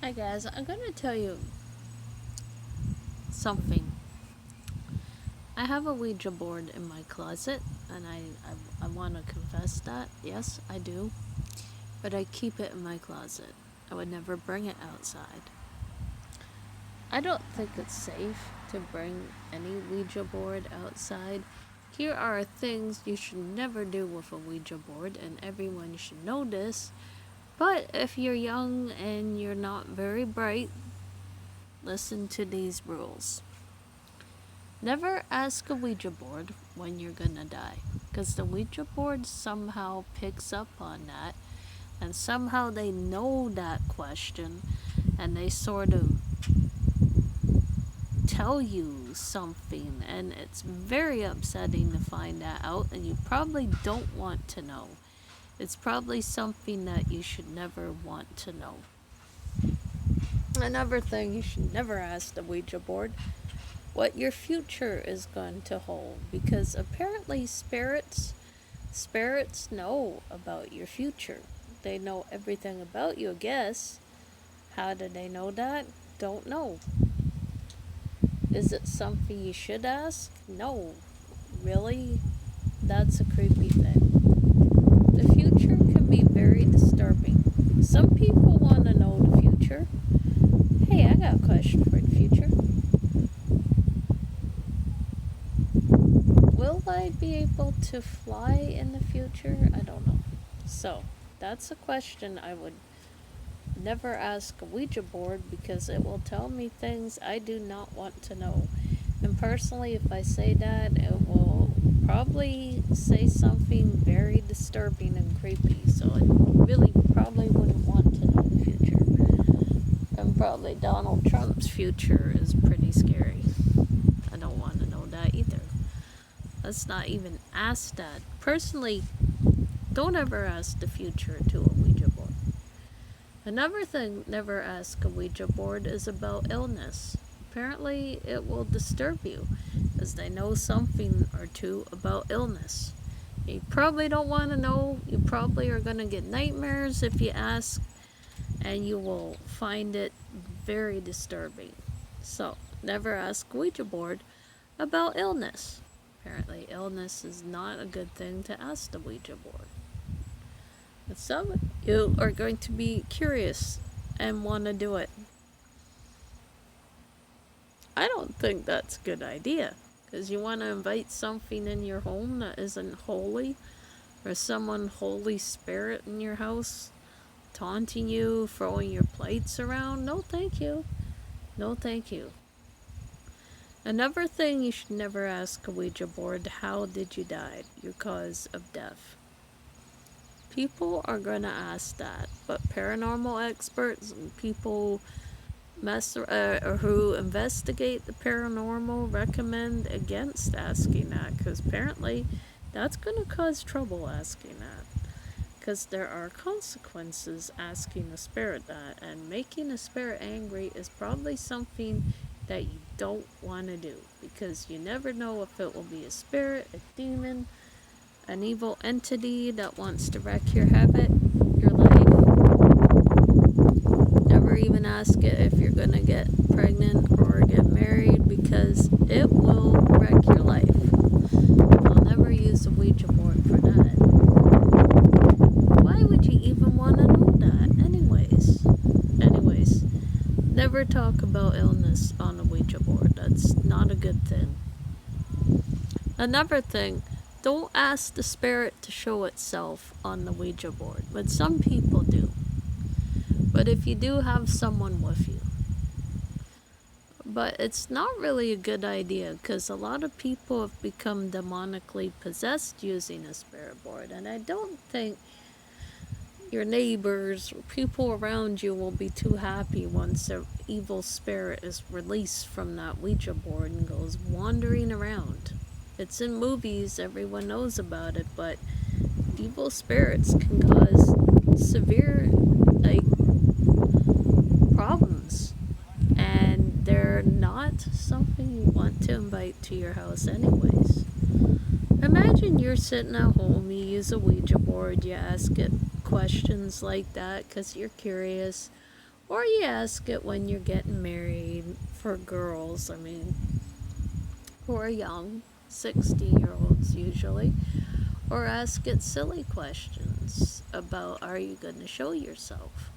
Hi guys, I'm gonna tell you something. I have a Ouija board in my closet, and I want to confess that. Yes, I do. But I keep it in my closet. I would never bring it outside. I don't think it's safe to bring any Ouija board outside. Here are things you should never do with a Ouija board, and everyone should know this. But if you're young and you're not very bright, listen to these rules. Never ask a Ouija board when you're gonna die, because the Ouija board somehow picks up on that, and somehow they know that question, and they sort of tell you something, and it's very upsetting to find that out, and you probably don't want to know. It's probably something that you should never want to know. Another thing you should never ask the Ouija board what your future is going to hold, because apparently spirits know about your future. They know everything about you, I guess. How do they know that? Don't know. Is it something you should ask? No. Really? That's a creepy thing. The future can be very disturbing. Some people want to know the future. Hey, I got a question for the future. Will I be able to fly in the future? I don't know. So, that's a question I would never ask a Ouija board, because it will tell me things I do not want to know. And personally, if I say that, it will probably say something very disturbing and creepy. So I really probably wouldn't want to know the future. And probably Donald Trump's future is pretty scary. I don't want to know that either. Let's not even ask that. Personally, don't ever ask the future to a Ouija board. Another thing never ask a Ouija board is about illness. Apparently, it will disturb you, as they know something or two about illness. You probably don't want to know. You probably are going to get nightmares if you ask, and you will find it very disturbing. So, never ask Ouija board about illness. Apparently, illness is not a good thing to ask the Ouija board. But some of you are going to be curious and want to do it. I don't think that's a good idea, because you want to invite something in your home that isn't holy, or someone holy spirit in your house taunting you, throwing your plates around. No, thank you. No, thank you. Another thing you should never ask a Ouija board: how did you die? Your cause of death. People are going to ask that, but paranormal experts and people who investigate the paranormal recommend against asking that, because apparently that's going to cause trouble asking that, because there are consequences asking a spirit that, and making a spirit angry is probably something that you don't want to do, because you never know if it will be a spirit, a demon, an evil entity that wants to wreck your life. Never even ask it if you're gonna get pregnant or get married, because it will wreck your life. I'll never use a Ouija board for that. Why would you even want to know that? Anyways, never talk about illness on a Ouija board. That's not a good thing. Another thing, don't ask the spirit to show itself on the Ouija board, but some people do. But if you do, have someone with you. But it's not really a good idea, because a lot of people have become demonically possessed using a spirit board, and I don't think your neighbors or people around you will be too happy once their evil spirit is released from that Ouija board and goes wandering around. It's in movies, everyone knows about it, but evil spirits can cause severe, problems. And they're not something you want to invite to your house anyways. Imagine you're sitting at home, you use a Ouija board, you ask it questions like that because you're curious, Or you ask it when you're getting married for girls, I mean, who are young, 60-year-olds usually. Or ask it silly questions about, are you going to show yourself?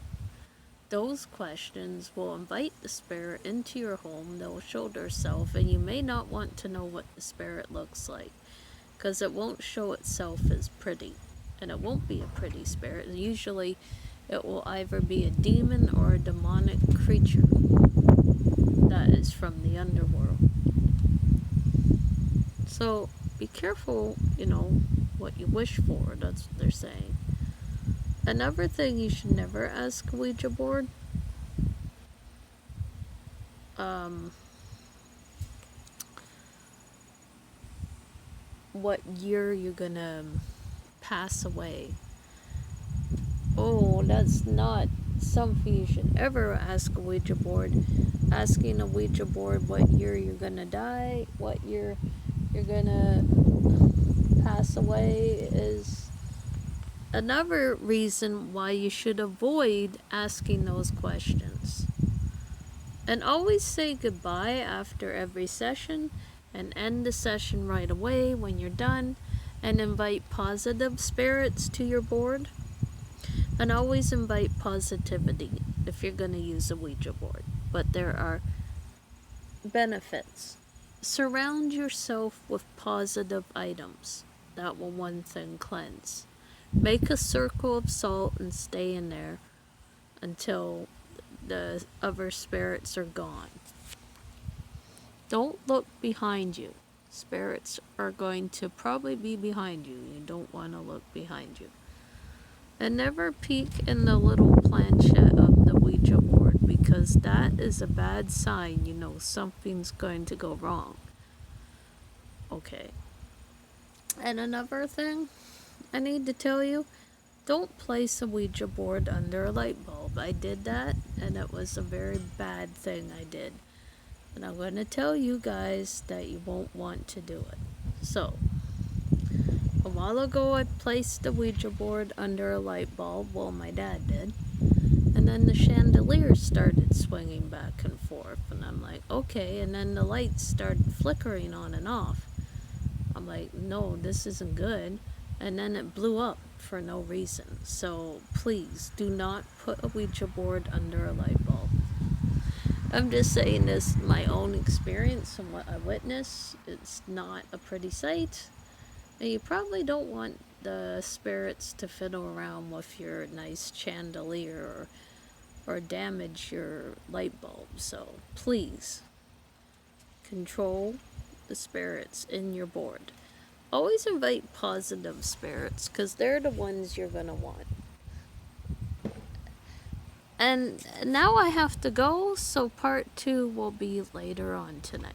Those questions will invite the spirit into your home. They'll show themselves, and you may not want to know what the spirit looks like because it won't show itself as pretty, and it won't be a pretty spirit. Usually, it will either be a demon or a demonic creature that is from the underworld. So be careful, what you wish for. That's what they're saying. Another thing you should never ask a Ouija board. What year you're gonna pass away. Oh, that's not something you should ever ask a Ouija board. Asking a Ouija board what year you're gonna die, what year you're gonna pass away is another reason why you should avoid asking those questions. And always say goodbye after every session and end the session right away when you're done, and invite positive spirits to your board. And always invite positivity if you're going to use a Ouija board. But there are benefits. Surround yourself with positive items. That will one thing cleanse. Make a circle of salt and stay in there until the other spirits are gone. Don't look behind you. Spirits are going to probably be behind you. You don't want to look behind you. And never peek in the little planchette of the Ouija board, because that is a bad sign. Something's going to go wrong. Okay. And another thing I need to tell you, don't place a Ouija board under a light bulb. I did that, and it was a very bad thing I did. And I'm going to tell you guys that you won't want to do it. So, a while ago I placed the Ouija board under a light bulb. Well, my dad did. And then the chandelier started swinging back and forth. And I'm like, okay. And then the lights started flickering on and off. I'm like, no, this isn't good. And then it blew up for no reason. So please do not put a Ouija board under a light bulb. I'm just saying this, my own experience and what I witnessed. It's not a pretty sight. And you probably don't want the spirits to fiddle around with your nice chandelier or damage your light bulb. So please control the spirits in your board. Always invite positive spirits because they're the ones you're going to want. And now I have to go, so part 2 will be later on tonight.